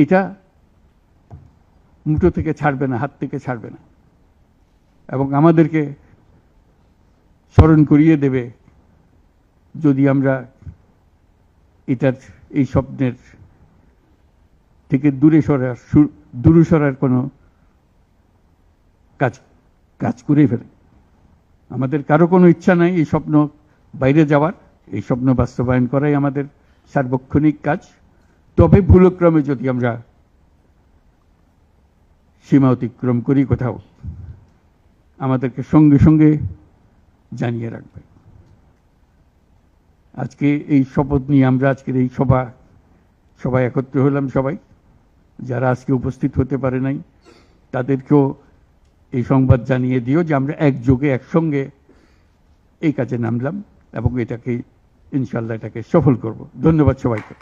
এটা মুঠো থেকে ছাড়বে না, হাত থেকে ছাড়বে না, এবং আমাদেরকে স্মরণ করিয়ে দেবে যদি আমরা এই স্বপ্নের থেকে দূরে সরার কোনো কাজ করে ফেলে। আমাদের কারো কোনো ইচ্ছা নাই এই স্বপ্ন বাইরে যাওয়ার, এই স্বপ্ন বাস্তবায়ন করাই আমাদের সার্বক্ষণিক কাজ। তবে ভুলক্রমে যদি আমরা সীমা অতিক্রম করি কোথাও, আমাদেরকে সঙ্গে সঙ্গে জানিয়ে রাখবে। আজকে এই শপথ নিয়ে আমরা আজকের এই সবাই একত্র হলাম। সবাই যারা আজকে উপস্থিত হতে পারে নাই তাদেরকেও এই সংবাদ জানিয়ে দিও যে আমরা একযোগে একসঙ্গে এই কাজে নামলাম এবং ইনশাল্লাহ এটাকে সফল করব। ধন্যবাদ সবাইকে।